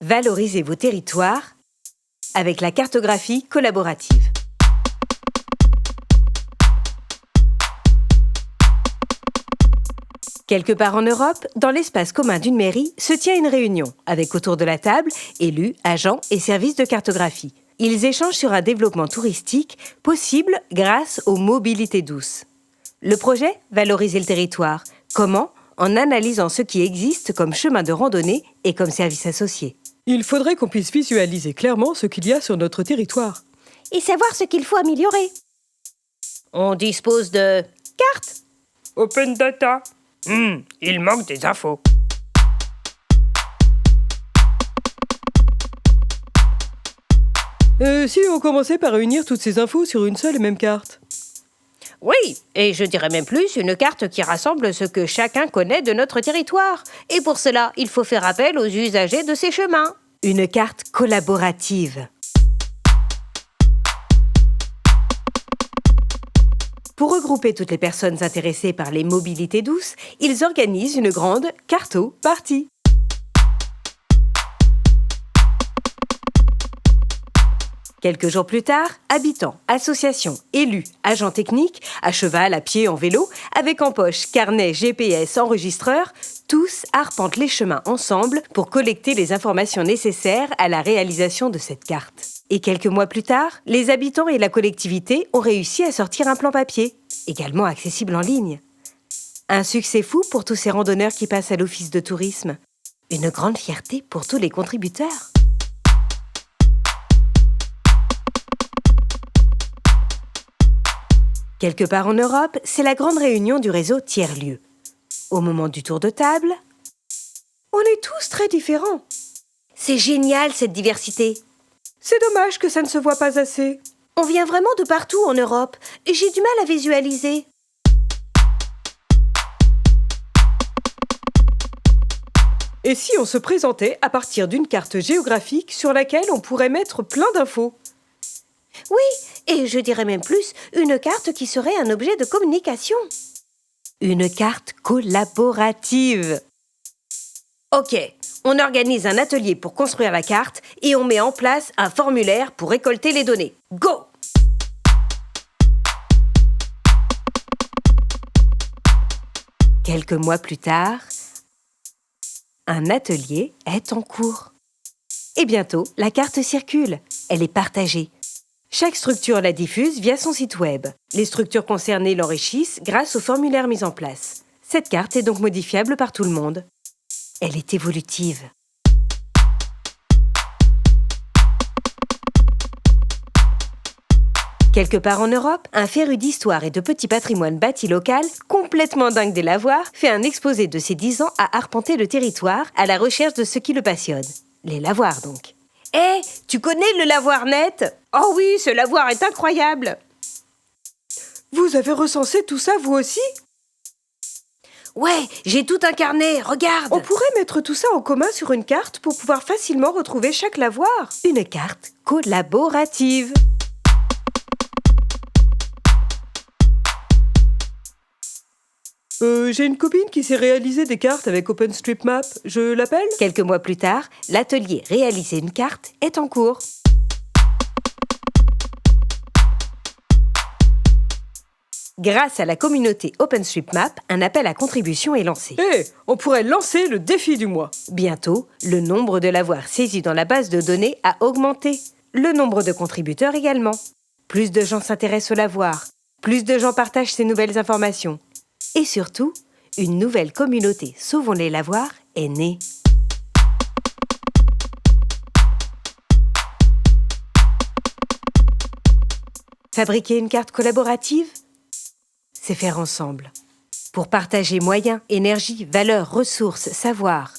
Valorisez vos territoires avec la cartographie collaborative. Quelque part en Europe, dans l'espace commun d'une mairie, se tient une réunion avec autour de la table élus, agents et services de cartographie. Ils échangent sur un développement touristique possible grâce aux mobilités douces. Le projet, valoriser le territoire. Comment ? En analysant ce qui existe comme chemin de randonnée et comme service associé. Il faudrait qu'on puisse visualiser clairement ce qu'il y a sur notre territoire. Et savoir ce qu'il faut améliorer. On dispose de cartes. Open data. Il manque des infos. Si on commençait par réunir toutes ces infos sur une seule et même carte. Oui, et je dirais même plus, une carte qui rassemble ce que chacun connaît de notre territoire. Et pour cela, il faut faire appel aux usagers de ces chemins. Une carte collaborative. Pour regrouper toutes les personnes intéressées par les mobilités douces, ils organisent une grande carto-party. Quelques jours plus tard, habitants, associations, élus, agents techniques, à cheval, à pied, en vélo, avec en poche carnet, GPS, enregistreur, tous arpentent les chemins ensemble pour collecter les informations nécessaires à la réalisation de cette carte. Et quelques mois plus tard, les habitants et la collectivité ont réussi à sortir un plan papier, également accessible en ligne. Un succès fou pour tous ces randonneurs qui passent à l'office de tourisme. Une grande fierté pour tous les contributeurs. Quelque part en Europe, c'est la grande réunion du réseau tiers-lieux. Au moment du tour de table, on est tous très différents. C'est génial cette diversité. C'est dommage que ça ne se voit pas assez. On vient vraiment de partout en Europe. J'ai du mal à visualiser. Et si on se présentait à partir d'une carte géographique sur laquelle on pourrait mettre plein d'infos ? Oui, et je dirais même plus, une carte qui serait un objet de communication. Une carte collaborative. Ok, on organise un atelier pour construire la carte et on met en place un formulaire pour récolter les données. Go! Quelques mois plus tard, un atelier est en cours. Et bientôt, la carte circule. Elle est partagée. Chaque structure la diffuse via son site web. Les structures concernées l'enrichissent grâce au formulaire mis en place. Cette carte est donc modifiable par tout le monde. Elle est évolutive. Quelque part en Europe, un féru d'histoire et de petit patrimoine bâti local, complètement dingue des lavoirs, fait un exposé de ses 10 ans à arpenter le territoire à la recherche de ce qui le passionne. Les lavoirs donc. Hé, tu connais le lavoir net ? Oh oui, ce lavoir est incroyable. Vous avez recensé tout ça, vous aussi ? Ouais, j'ai tout un carnet, regarde. On pourrait mettre tout ça en commun sur une carte pour pouvoir facilement retrouver chaque lavoir. Une carte collaborative. J'ai une copine qui s'est réalisée des cartes avec OpenStreetMap. Je l'appelle ? Quelques mois plus tard, l'atelier Réaliser une carte est en cours. Grâce à la communauté OpenStreetMap, un appel à contribution est lancé. On pourrait lancer le défi du mois. Bientôt, le nombre de lavoirs saisis dans la base de données a augmenté. Le nombre de contributeurs également. Plus de gens s'intéressent aux lavoirs. Plus de gens partagent ces nouvelles informations. Et surtout, une nouvelle communauté Sauvons les lavoirs est née. Fabriquer une carte collaborative, c'est faire ensemble. Pour partager moyens, énergie, valeurs, ressources, savoir.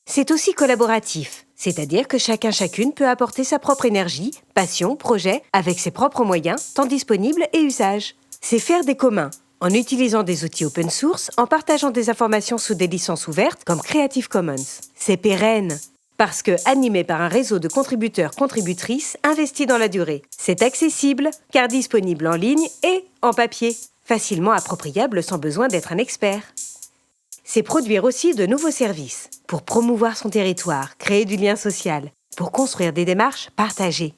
C'est aussi collaboratif, c'est-à-dire que chacune peut apporter sa propre énergie, passion, projet, avec ses propres moyens, temps disponibles et usages. C'est faire des communs, en utilisant des outils open source, en partageant des informations sous des licences ouvertes comme Creative Commons. C'est pérenne, parce que animé par un réseau de contributeurs-contributrices investis dans la durée. C'est accessible, car disponible en ligne et en papier, facilement appropriable sans besoin d'être un expert. C'est produire aussi de nouveaux services, pour promouvoir son territoire, créer du lien social, pour construire des démarches partagées.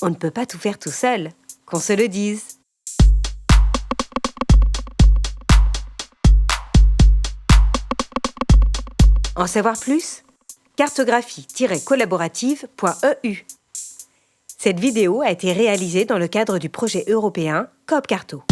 On ne peut pas tout faire tout seul, qu'on se le dise. En savoir plus? Cartographie-collaborative.eu. Cette vidéo a été réalisée dans le cadre du projet européen COP Carto.